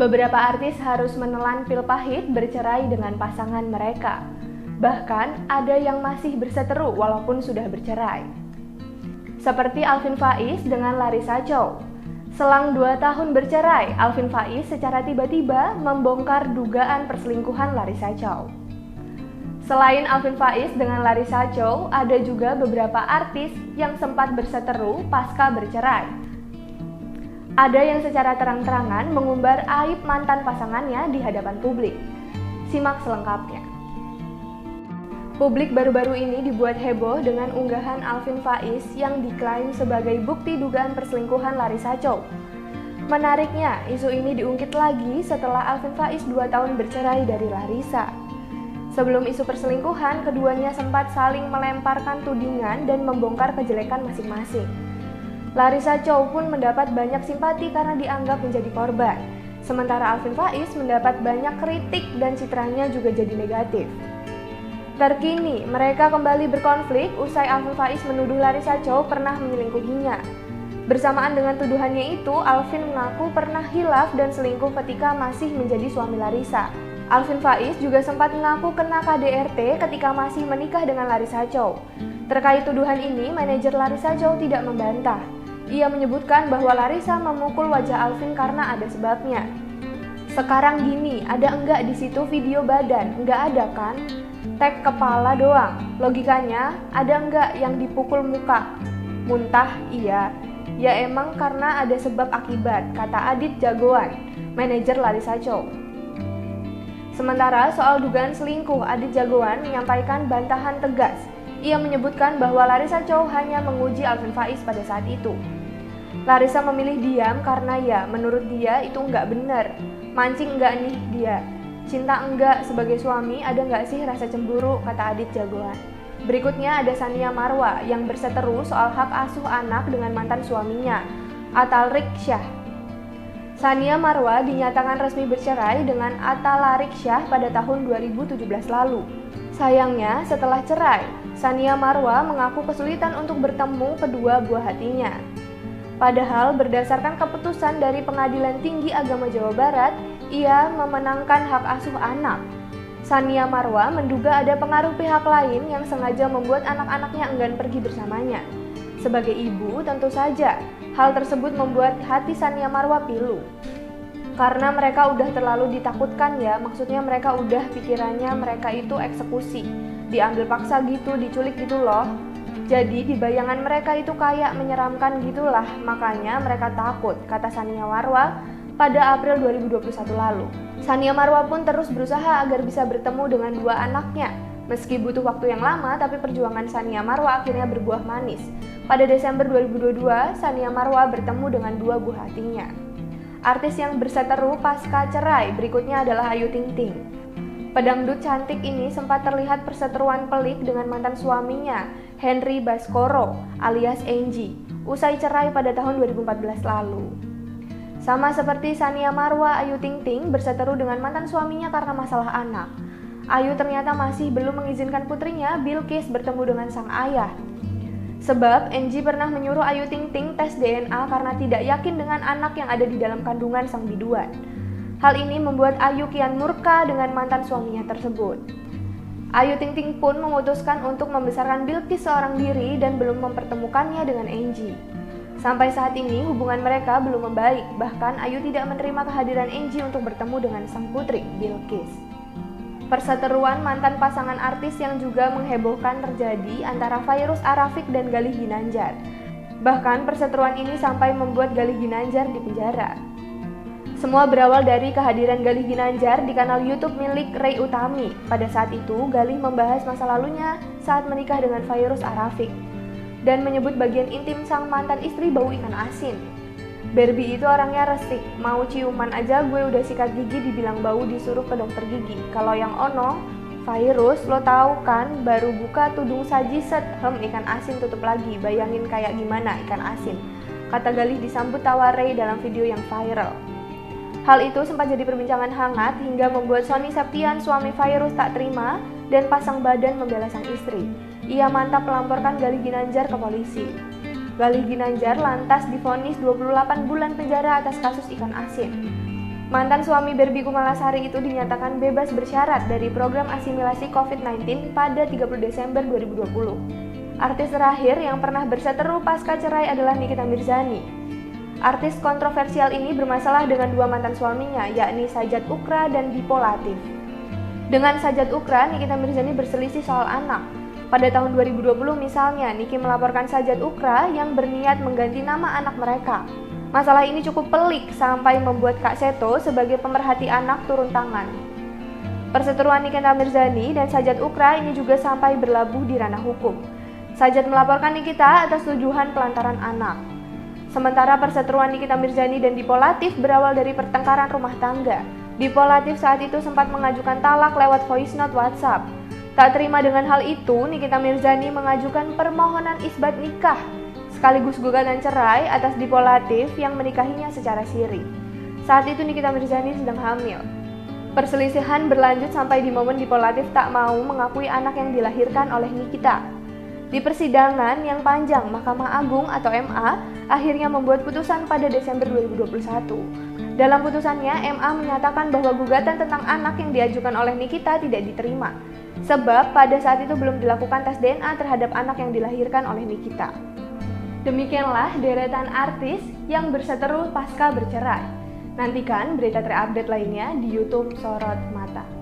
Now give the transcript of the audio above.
Beberapa artis harus menelan pil pahit bercerai dengan pasangan mereka. Bahkan ada yang masih berseteru walaupun sudah bercerai. Seperti Alvin Faiz dengan Larissa Chow. Selang 2 tahun bercerai, Alvin Faiz secara tiba-tiba membongkar dugaan perselingkuhan Larissa Chow. Selain Alvin Faiz dengan Larissa Chow, ada juga beberapa artis yang sempat berseteru pasca bercerai. Ada yang secara terang-terangan mengumbar aib mantan pasangannya di hadapan publik. Simak selengkapnya. Publik baru-baru ini dibuat heboh dengan unggahan Alvin Faiz yang diklaim sebagai bukti dugaan perselingkuhan Larissa Chow. Menariknya, isu ini diungkit lagi setelah Alvin Faiz 2 tahun bercerai dari Larissa. Sebelum isu perselingkuhan, keduanya sempat saling melemparkan tudingan dan membongkar kejelekan masing-masing. Larissa Chow pun mendapat banyak simpati karena dianggap menjadi korban. Sementara Alvin Faiz mendapat banyak kritik dan citranya juga jadi negatif. Terkini, mereka kembali berkonflik usai Alvin Faiz menuduh Larissa Chow pernah menyelingkuhinya. Bersamaan dengan tuduhannya itu, Alvin mengaku pernah hilaf dan selingkuh ketika masih menjadi suami Larissa. Alvin Faiz juga sempat mengaku kena KDRT ketika masih menikah dengan Larissa Chow. Terkait tuduhan ini, manajer Larissa Chow tidak membantah. Ia menyebutkan bahwa Larissa memukul wajah Alvin karena ada sebabnya. Sekarang gini, ada enggak di situ video badan? Enggak ada kan? Tag kepala doang. Logikanya, ada enggak yang dipukul muka? Muntah, iya. Ya emang karena ada sebab akibat, kata Adit Jagoan, manajer Larissa Chow. Sementara soal dugaan selingkuh, Adit Jagoan menyampaikan bantahan tegas. Ia menyebutkan bahwa Larissa Chow hanya menguji Alvin Faiz pada saat itu. Larissa memilih diam karena ya menurut dia itu nggak benar. Mancing nggak nih dia? Cinta enggak sebagai suami, ada nggak sih rasa cemburu, kata Adit Jagoan. Berikutnya ada Sania Marwa yang berseteru soal hak asuh anak dengan mantan suaminya, Atalarik Syah. Sania Marwa dinyatakan resmi bercerai dengan Atalarik Syah pada tahun 2017 lalu. Sayangnya, setelah cerai, Sania Marwa mengaku kesulitan untuk bertemu kedua buah hatinya. Padahal berdasarkan keputusan dari Pengadilan Tinggi Agama Jawa Barat, ia memenangkan hak asuh anak. Sania Marwa menduga ada pengaruh pihak lain yang sengaja membuat anak-anaknya enggan pergi bersamanya. Sebagai ibu, tentu saja hal tersebut membuat hati Sania Marwa pilu. Karena mereka udah terlalu ditakutkan ya, maksudnya mereka udah pikirannya mereka itu eksekusi. Diambil paksa gitu, diculik gitu loh. Jadi di bayangan mereka itu kayak menyeramkan gitulah, makanya mereka takut, kata Sania Marwa pada April 2021 lalu. Sania Marwa pun terus berusaha agar bisa bertemu dengan 2 anaknya. Meski butuh waktu yang lama, tapi perjuangan Sania Marwa akhirnya berbuah manis. Pada Desember 2022, Sania Marwa bertemu dengan 2 buah hatinya. Artis yang berseteru pasca cerai berikutnya adalah Ayu Ting Ting. Pedangdut cantik ini sempat terlihat perseteruan pelik dengan mantan suaminya, Henry Baskoro alias Angie, usai cerai pada tahun 2014 lalu. Sama seperti Sania Marwa, Ayu Ting Ting berseteru dengan mantan suaminya karena masalah anak. Ayu ternyata masih belum mengizinkan putrinya Bilqis bertemu dengan sang ayah. Sebab Angie pernah menyuruh Ayu Ting Ting tes DNA karena tidak yakin dengan anak yang ada di dalam kandungan sang biduan. Hal ini membuat Ayu kian murka dengan mantan suaminya tersebut. Ayu Ting Ting pun memutuskan untuk membesarkan Bilqis seorang diri dan belum mempertemukannya dengan Angie. Sampai saat ini hubungan mereka belum membaik, bahkan Ayu tidak menerima kehadiran Angie untuk bertemu dengan sang putri, Bilqis. Perseteruan mantan pasangan artis yang juga menghebohkan terjadi antara Fairuz Arafik dan Galih Ginanjar. Bahkan perseteruan ini sampai membuat Galih Ginanjar dipenjara. Semua berawal dari kehadiran Galih Ginanjar di kanal YouTube milik Ray Utami. Pada saat itu, Galih membahas masa lalunya saat menikah dengan Fairuz Arafik dan menyebut bagian intim sang mantan istri bau ikan asin. Barbie itu orangnya resik, mau ciuman aja gue udah sikat gigi dibilang bau disuruh ke dokter gigi. Kalau yang ono, Fairuz lo tahu kan baru buka tudung saji set, ikan asin tutup lagi, bayangin kayak gimana ikan asin, kata Galih disambut tawa Ray dalam video yang viral. Hal itu sempat jadi perbincangan hangat hingga membuat Sony Septian suami Fairuz tak terima dan pasang badan membela sang istri. Ia mantap melaporkan Galih Ginanjar ke polisi. Galih Ginanjar lantas divonis 28 bulan penjara atas kasus ikan asin. Mantan suami Barbie Kumalasari itu dinyatakan bebas bersyarat dari program asimilasi COVID-19 pada 30 Desember 2020. Artis terakhir yang pernah berseteru pasca cerai adalah Nikita Mirzani. Artis kontroversial ini bermasalah dengan dua mantan suaminya, yakni Sajat Ukra dan Dipo Latif. Dengan Sajat Ukra, Nikita Mirzani berselisih soal anak. Pada tahun 2020 misalnya, Niki melaporkan Sajat Ukra yang berniat mengganti nama anak mereka. Masalah ini cukup pelik sampai membuat Kak Seto sebagai pemerhati anak turun tangan. Perseteruan Nikita Mirzani dan Sajat Ukra ini juga sampai berlabuh di ranah hukum. Sajat melaporkan Nikita atas tuduhan pelantaran anak. Sementara perseteruan Nikita Mirzani dan Dipo Latif berawal dari pertengkaran rumah tangga. Dipo Latif saat itu sempat mengajukan talak lewat voice note WhatsApp. Tak terima dengan hal itu, Nikita Mirzani mengajukan permohonan isbat nikah sekaligus gugatan cerai atas Dipo Latif yang menikahinya secara siri. Saat itu Nikita Mirzani sedang hamil. Perselisihan berlanjut sampai di momen Dipo Latif tak mau mengakui anak yang dilahirkan oleh Nikita. Di persidangan yang panjang, Mahkamah Agung atau MA akhirnya membuat putusan pada Desember 2021. Dalam putusannya, MA menyatakan bahwa gugatan tentang anak yang diajukan oleh Nikita tidak diterima, sebab pada saat itu belum dilakukan tes DNA terhadap anak yang dilahirkan oleh Nikita. Demikianlah deretan artis yang berseteru pasca bercerai. Nantikan berita terupdate lainnya di YouTube Sorot Mata.